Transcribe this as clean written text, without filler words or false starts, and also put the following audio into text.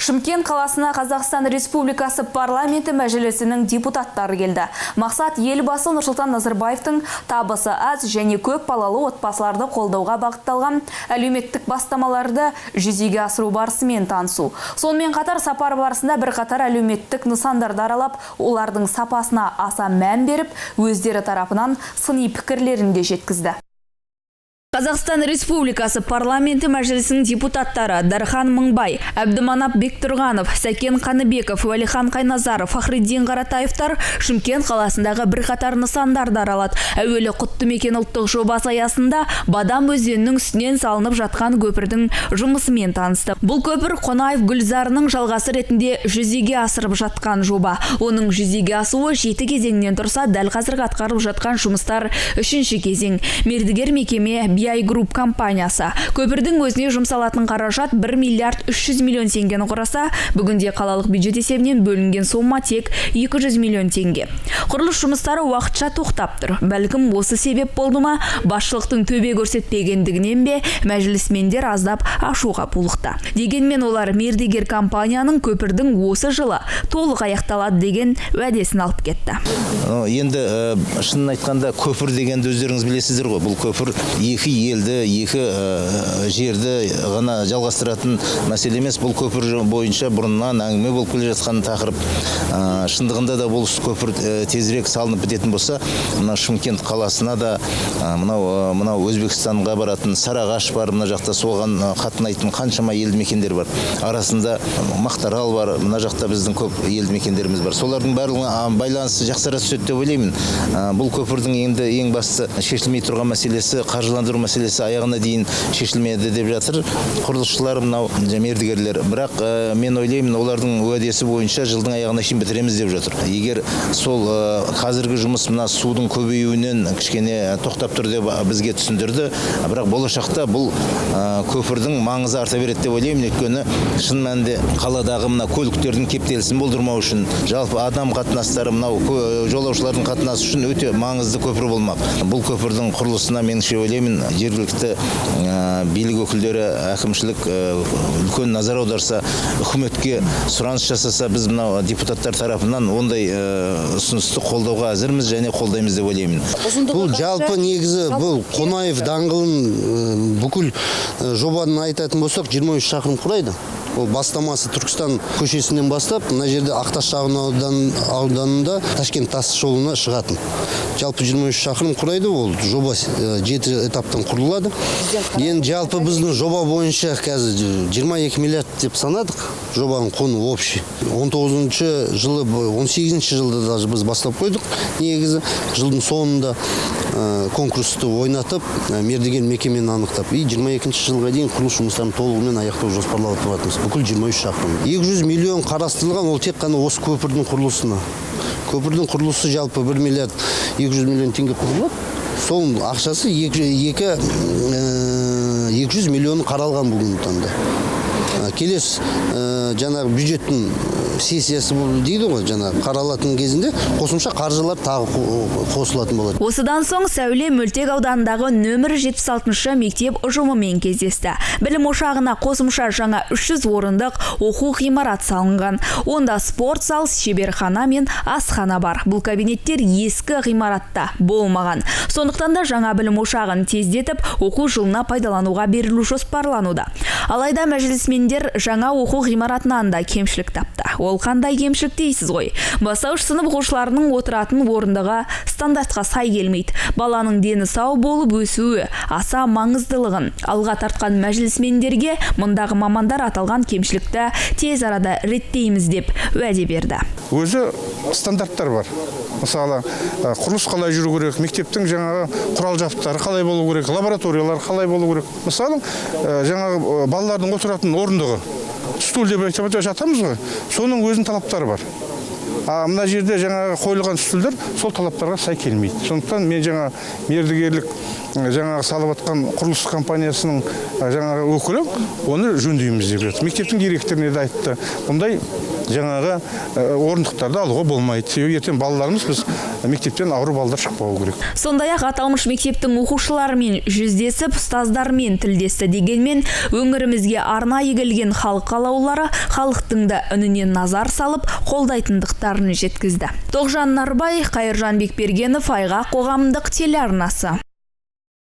Шымкент қаласына Қазақстан Республикасы парламенті мәжілісінің депутаттары келді. Мақсат елбасы Нұрсұлтан Назарбаевтың табысы аз және көп балалы отбасыларды қолдауға бағытталған әлеуметтік бастамаларды жүзеге асыру барысымен танысу. Сонымен қатар сапар барысында бірқатар әлеуметтік нысандарды аралап, олардың сапасына аса мән беріп, өздері тарапынан сыни пікірлерін де жеткізді. Қазақстан Республикасы парламенті мәжілісінің депутаттары Дархан Мыңбай, Әбдіманап Бектұрғанов, Сәкен Қаныбеков, Валихан Қайназаров, Фахриддин Қаратаевтар Шымкент қаласындағы бірқатар нысандарды аралады. Әуелі Құттымекен ұлттық жобасы аясында Бадам өзенінің үстінен салынып жатқан көпірдің жұмысымен танысты. Бұл көпір Қонаев Гүлзарының жалғасы ретінде жүзеге асырып жатқан жоба. Оның жүзеге асуы 7 кезеңнен тұрса, дәл қазіргі атқарылып жатқан жұмыстар 3-ші кезең. Мердігер мекеме BI Group компаниясы. Көпірдің өзіне жұмсалатын қаражат 1 миллиард 300 миллион теңгені құраса, бүгінде қалалық бюджет есебінен бөлінген сомма тек 200 миллион теңге. Құрылыс жұмыстары уақытша тоқтап тұр. Бәлкім осы себеп болды ма, басшылықтың төбе көрсетпегендігінен бе, мәжілісмендер аздап ашуға булықты. Дегенмен олар мердігер компанияның көпірдің осы жылы толық аяқталады деген уәдесін алып кетті. Енді шынын айтқанда көпір дегенді өздеріңіз білесіздер ғой. Бұл көпір екі елді, екі жерді ғана жалғастыратын мәселе емес. Бұл көпір бойынша бұрыннан әңгіме болып келе жатқан тақырып. Шындығында да бұл көпір тезірек салынып бітетін болса, мына Шымкент қаласына да, мынау Өзбекстанға баратын Сарыағаш бар, мына жақта соған қатынайтын қаншама елді мекендер бар. Арасында Мақтарал бар, мына жақта біздің көп елді мекендеріміз бар. Солардың барлығына байланысы жақсара түседі деп ойлаймын. Бұл көпірдің енді ең басты шешілмей тұрған мәселесі, қаржыландыру мәселесі аяғына дейін шешілмеді деп жатыр құрылысшылар, мынау мердігерлер. Бірақ мен ойлаймын, олардың уәдесі бойынша жылдың аяғына шейін бітіреміз деп жатыр. Егер сол қазіргі жұмыс мына судың көбеюінен кішкене тоқтап тұр деп бізге түсіндірді, бірақ болашақта бұл көпірдің маңызы арта береді деп ойлаймын. Өйткені шын мәнінде қаладағы мына көліктердің кептелісін болдырмау үшін, жалпы адам қатынастары, мынау жолаушылардың қатынасы үшін өте маңызды көпір болмақ. Бұл көпірдің құрылысына меніңше ойлаймын, жергілікті билік өкілдері, әкімшілік үлкен назар аударса, үкіметке сұраныс жасаса, біз мынау депутаттар тарапынан ондай ұсынысты қолдауға әзірміз және қолдаймыз деп ойлаймын. Бұл жалпы негізі, бұл Қонаев даңғылын бүкіл жобаны айтатын болсақ 23 шақырым құрайды. Ол бастамасы Түркістан көшесінен бастап, мына жерде Ақташ шағын ауданында Ташкент тас жолына шығатын. Жалпы 23 шақырым құрайды, ол жоба 7 этаптан құрылады. Енді жалпы біздің жоба бойынша қазір 22 миллиард деп санадық. Жобаның құны общий. 18-ші жылы, 18-ші жылда даже біз бастап қойдық. Негізі жылдың соңында конкурсты ойнатып, мердігер мекемені анықтап, 22-ші жылға дейін құрылыс жұмыстарын толығымен аяқтау жоспарлап отырмыз. Бүкіл 23 шақырым. 200 миллион қарастырылған, ол тек қана осы көпірдің құрылысына. Көпірдің құрылысы жалпы 1 миллиард 200 миллион теңге құрылады. Сол ақшасы 200 миллион қаралған бүгінгі таңда. Келесі жаңағы бюджеттің сессиясы дейді ғой, жаңағы қаралатын кезінде қосымша қаржылар тағы қосылатын болады. Осыдан соң Сәуле Мөлтек ауданындағы нөмір 76-шы мектеп ұжымымен кездесті. Білім ошағына қосымша жаңа 300 орындық оқу ғимарат салынған. Онда спорт зал, шеберхана мен асхана бар. Бұл кабинеттер ескі ғимаратта болмаған. Сондықтан да жаңа білім ошағын тездетіп, оқу жылына пайдалануға берілу жоспарлануда. Алайда мәжілісмендер жаңа оқу ғимаратынан да кемшілік тапты. Ол қандай кемшілік дейсіз ғой? Бастауыш сынып оқушыларының отыратын орындығы стандартқа сай келмейді. Баланың дені сау болып өсуі аса маңыздылығын алға тартқан мәжілісмендерге мұндағы мамандар аталған кемшілікті тез арада реттейміз деп уәде берді. Өзі стандарттар бар. Мысалы, құрылыс қалай жүру керек, мектептің жаңағы құрал жабдықтары қалай болу керек, лабораториялар қалай болу керек. Мысалы, жаңағы балалардың отыратын орындығы, стул деп жатамыз ғой, соның өзінің талаптары бар. Мына жерде жаңағы қойылған стульдер сол талаптарға сай келмейді. Сондықтан мен жаңа мердігерлік жаңағы салып атқан құрылыс компаниясының жаңағы өкілі оны жөндейміз деп жатыр. Мектептің директорына да айтты. Бұндай жаңағы орындықтарды алуға болмайды. Себебі ертең балаларымыз біз мектептен ауру балдар шықпауы керек. Сондай-ақ аталмыш мектептің оқушыларымен жүздесіп, ұстаздармен тілдесті дегенмен, өңірімізге арнайы келген халық қалаулылары халықтың да үніне назар салып, қолдайтындықтарын жеткізді. Тоғжан Нарбай, Қайыржан Бекбергенов, Айға қоғамдық телеарнасы.